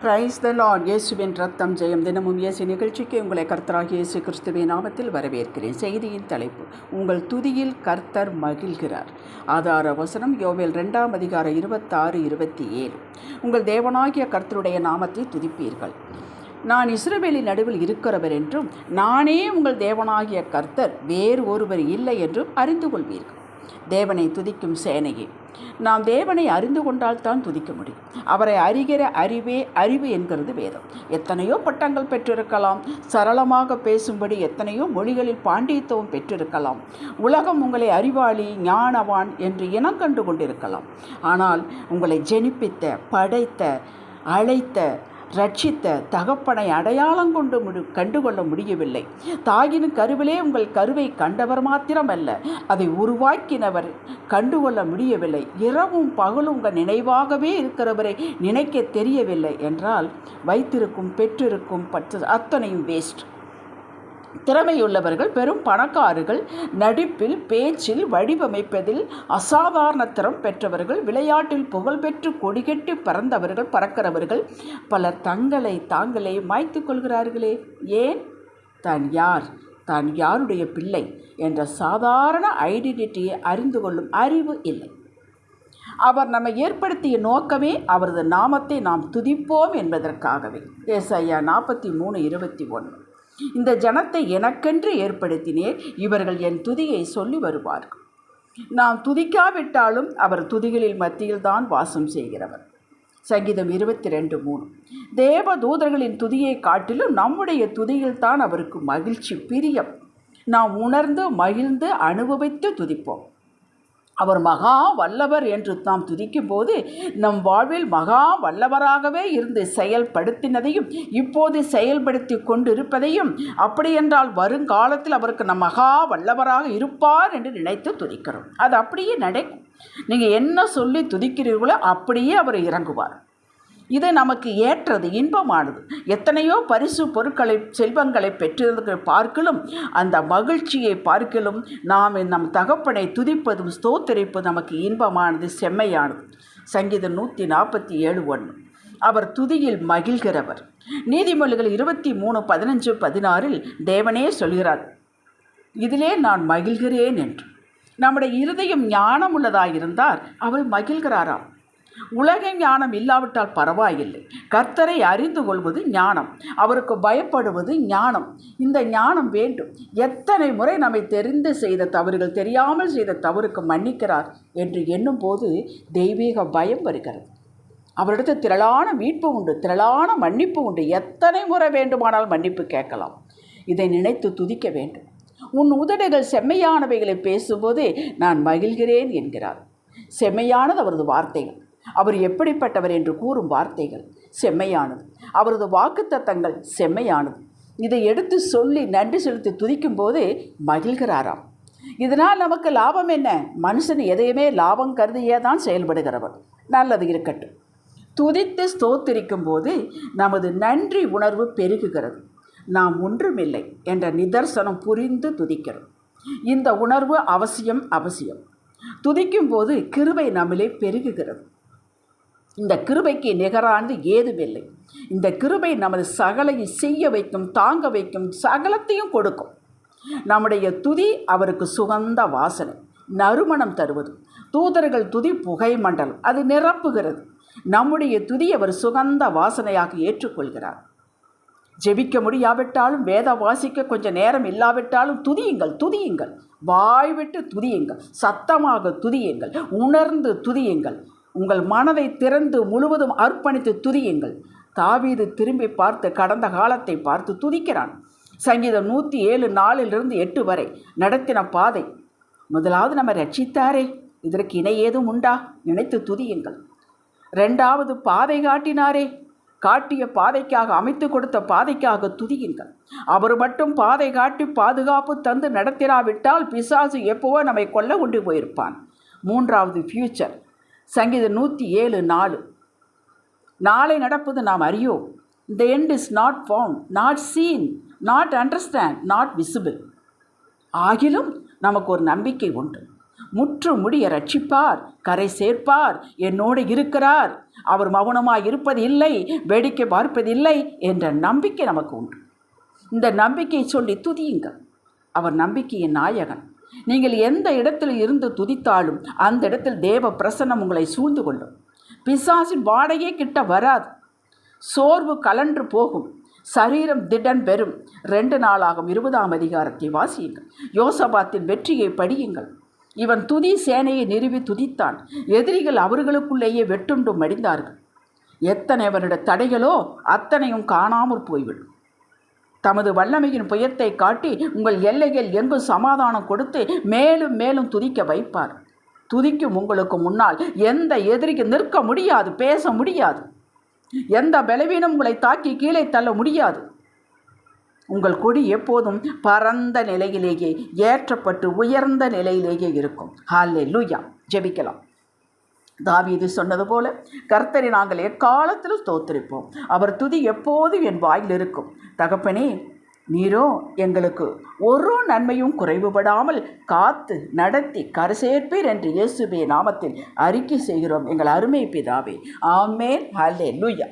Praise the Lord. இயேசுவின் ரத்தம் ஜெயம். தினமும் இயேசு நிகழ்ச்சிக்கு உங்களை கர்த்தராகிய இயேசு கிறிஸ்துவின் நாமத்தில் வரவேற்கிறேன். செய்தியின் தலைப்பு: உங்கள் துதியில் கர்த்தர் மகிழ்கிறார். ஆதார வசனம் யோவேல் 2:26-27. உங்கள் தேவனாகிய கர்த்தருடைய நாமத்தை துதிப்பீர்கள். நான் இஸ்ரவேலின் நடுவில் இருக்கிறவர் என்றும், நானே உங்கள் தேவனாகிய கர்த்தர், வேறு ஒருவர் இல்லை என்றும் அறிந்து கொள்வீர்கள். தேவனை துதிக்கும் சேனையே, நாம் தேவனை அறிந்து கொண்டால் தான் துதிக்க முடியும். அவரை அறிகிற அறிவே அறிவு என்கிறது வேதம். எத்தனையோ பட்டங்கள் பெற்றிருக்கலாம், சரளமாக பேசும்படி எத்தனையோ மொழிகளில் பாண்டியத்துவம் பெற்றிருக்கலாம், உலகம் உங்களை அறிவாளி, ஞானவான் என்று இனம் கண்டு கொண்டிருக்கலாம். ஆனால் உங்களை ஜெனிப்பித்த, படைத்த, அழைத்த, ரட்சித்த தகப்பனை அடையாளம் கண்டுகொள்ள முடியவில்லை. தாயின் கருவிலே உங்கள் கருவை கண்டவர் மாத்திரமல்ல, அதை உருவாக்கினவர் கண்டுகொள்ள முடியவில்லை. இரவும் பகலும் உங்கள் நினைவாகவே இருக்கிறவரை நினைக்க தெரியவில்லை என்றால் வைத்திருக்கும் பெற்றிருக்கும் அத்தனையும் வேஸ்ட். திறமையுள்ளவர்கள், பெரும் பணக்காரர்கள், நடிப்பில், பேச்சில், வடிவமைப்பதில் அசாதாரண திறம் பெற்றவர்கள், விளையாட்டில் புகழ்பெற்று கொடிகட்டி பறந்தவர்கள், பறக்கிறவர்கள் பலர் தங்களை தாங்களே மாய்த்து கொள்கிறார்களே. ஏன்? தான் யார், தான் யாருடைய பிள்ளை என்ற சாதாரண ஐடென்டிட்டியை அறிந்து கொள்ளும் அறிவு இல்லை. அவர் நம்மை ஏற்படுத்திய நோக்கமே அவரது நாமத்தை நாம் துதிப்போம் என்பதற்காகவே. ஏசாயா 43:21. இந்த ஜனத்தை எனக்கென்று ஏற்படுத்தினேன், இவர்கள் என் துதியை சொல்லி வருவார்கள். நாம் துதிக்காவிட்டாலும் அவர் துதிகளில் மத்தியில்தான் வாசம் செய்கிறவர். சங்கீதம் 22:3. தேவ தூதர்களின் துதியை காட்டிலும் நம்முடைய துதியில்தான் அவருக்கு மகிழ்ச்சி, பிரியம். நாம் உணர்ந்து மகிழ்ந்து அனுபவித்து துதிப்போம். அவர் மகா வல்லவர் என்று நாம் துதிக்கும் போது நம் வாழ்வில் மகா வல்லவராகவே இருந்து செயல்படுத்தினதையும் இப்போது செயல்படுத்தி கொண்டிருப்பதையும், அப்படியென்றால் வருங்காலத்தில் அவருக்கு நம் மகா வல்லவராக இருப்பார் என்று நினைத்து துதிக்கிறோம். அது அப்படியே நடக்கும். நீங்கள் என்ன சொல்லி துதிக்கிறீர்களோ அப்படியே அவர் இறங்குவார். இது நமக்கு ஏற்றது, இன்பமானது. எத்தனையோ பரிசு பொருட்களை, செல்வங்களை பெற்றிருந்த பார்க்கலும், அந்த மகிழ்ச்சியை பார்க்கலும் நாம் நம் தகப்பனை துதிப்பதும் ஸ்தோத்திரிப்பதும் நமக்கு இன்பமானது, செம்மையானது. சங்கீதம் 147:1. அவர் துதியில் மகிழ்கிறவர். நீதிமொழிகள் 23:15-16 தேவனே சொல்கிறார், இதிலே நான் மகிழ்கிறேன் என்று. நம்முடைய இருதயம் ஞானம் உள்ளதாயிருந்தால் அவள் மகிழ்கிறாராம். உலக ஞானம் இல்லாவிட்டால் பரவாயில்லை. கர்த்தரை அறிந்து கொள்வது ஞானம், அவருக்கு பயப்படுவது ஞானம். இந்த ஞானம் வேண்டும். எத்தனை முறை நம்மை தெரிந்து செய்த தவறுகள், தெரியாமல் செய்த தவறுக்கு மன்னிக்கிறார் என்று எண்ணும் போது தெய்வீக பயம் வருகிறது. அவரிடத்தில் திரளான மீட்பு உண்டு, திரளான மன்னிப்பு உண்டு. எத்தனை முறை வேண்டுமானால் மன்னிப்பு கேட்கலாம். இதை நினைத்து துதிக்க வேண்டும். உன் உதடுகள் செம்மையானவைகளை பேசும்போது நான் மகிழ்கிறேன் என்கிறார். செம்மையானது அவரது வார்த்தைகள். அவர் எப்படிப்பட்டவர் என்று கூறும் வார்த்தைகள் செம்மையானது. அவரது வாக்குத்தத்தங்கள் செம்மையானது. இதை எடுத்து சொல்லி நன்றி செலுத்தி துதிக்கும் போது மகிழ்கிறாராம். இதனால் நமக்கு லாபம் என்ன? மனுஷன் எதையுமே லாபம் கருதியே தான் செயல்படுகிறவர். நல்லது இருக்கட்டும். துதித்து ஸ்தோத்திரிக்கும் போது நமது நன்றி உணர்வு பெருகுகிறது. நாம் ஒன்றுமில்லை என்ற நிதர்சனம் புரிந்து துதிக்கிறோம். இந்த உணர்வு அவசியம். துதிக்கும் போது கிருபை நம்மிலே பெருகுகிறது. இந்த கிருபைக்கு நிகரானது ஏதுமில்லை. இந்த கிருபை நமது சகலையும் செய்ய வைக்கும், தாங்க வைக்கும், சகலத்தையும் கொடுக்கும். நம்முடைய துதி அவருக்கு சுகந்த வாசனை, நறுமணம் தருவது. தூதர்கள் துதி புகை மண்டலம், அது நிரப்புகிறது. நம்முடைய துதி அவர் சுகந்த வாசனையாக ஏற்றுக்கொள்கிறார். ஜெபிக்க முடியாவிட்டாலும், வேத வாசிக்க கொஞ்சம் நேரம் இல்லாவிட்டாலும் துதியுங்கள். வாய்விட்டு துதியுங்கள், சத்தமாக துதியுங்கள், உணர்ந்து துதியுங்கள். உங்கள் மனதை திறந்து முழுவதும் அர்ப்பணித்து துதியுங்கள். தாவீது திரும்பி பார்த்து கடந்த காலத்தை பார்த்து துதிக்கிறான். சங்கீதம் 107:4-8 வரை நடத்தின பாதை. முதலாவது நம்ம ரட்சித்தாரே, இதற்கு இணை ஏதும் உண்டா? நினைத்து துதியுங்கள். 2வது பாதை காட்டினாரே, காட்டிய பாதைக்காக, அமைத்து கொடுத்த பாதைக்காக துதியுங்கள். அவர் மட்டும் பாதை காட்டி பாதுகாப்பு தந்து நடத்திராவிட்டால் பிசாசு எப்போவோ நம்மை கொல்ல கொண்டு போயிருப்பான். 3வது ஃபியூச்சர். சங்கீதம் 107:4. நாளை நடப்பது நாம் அறியோம். The end is not found, not seen, not understand, not visible. ஆகிலும் நமக்கு ஒரு நம்பிக்கை உண்டு. முற்று முடிய ரட்சிப்பார், கரை சேர்ப்பார், என்னோடு இருக்கிறார், அவர் மௌனமாய் இருப்பது இல்லை, வேடிக்கை பார்ப்பதில்லை என்ற நம்பிக்கை நமக்கு உண்டு. இந்த நம்பிக்கையை சொல்லி துதியுங்கள். அவர் நம்பிக்கையின் நாயகன். நீங்கள் எந்த இடத்தில் இருந்து துதித்தாலும் அந்த இடத்தில் தேவ பிரசன்னம் உங்களை சூழ்ந்து கொள்ளும். பிசாசின் வாடையே கிட்ட வராது. சோர்வு கலன்று போகும். சரீரம் திடன் பெறும். 2 நாளாகும் 20ஆம் அதிகாரத்தை வாசியுங்கள். யோசபாத்தின் வெற்றியை படியுங்கள். இவன் துதி சேனையை நிறுவி துதித்தான். எதிரிகள் அவர்களுக்குள்ளேயே வெட்டுண்டு மடிந்தார்கள். எத்தனை அவனுடைய தடைகளோ அத்தனையும் காணாமற் போய்விடும். தமது வல்லமையின் புயத்தை காட்டி உங்கள் எல்லைகள் எங்கும் சமாதானம் கொடுத்து மேலும் மேலும் துதிக்க வைப்பார். துதிக்கும் உங்களுக்கு முன்னால் எந்த எதிரிக்கு நிற்க முடியாது, பேச முடியாது. எந்த பலவீனம் உங்களை தாக்கி கீழே தள்ள முடியாது. உங்கள் கொடி எப்போதும் பரந்த நிலையிலேயே ஏற்றப்பட்டு உயர்ந்த நிலையிலேயே இருக்கும். ஹல்லேலூயா. ஜெபிக்கலாம். தாவீது சொன்னது போல, கர்த்தரை நாங்கள் எக்காலத்திலும் ஸ்தோத்திரிப்போம், அவர் துதி எப்போதும் என் வாயில் இருக்கும். தகப்பனே, நீரோ எங்களுக்கு ஒரு நன்மையும் குறைவுபடாமல் காத்து நடத்தி கரைசேர்ப்பீர் என்று இயேசுவின் நாமத்தில் அறிக்கை செய்கிறோம் எங்கள் அருமை பிதாவே. ஆமென். ஹல்லேலூயா.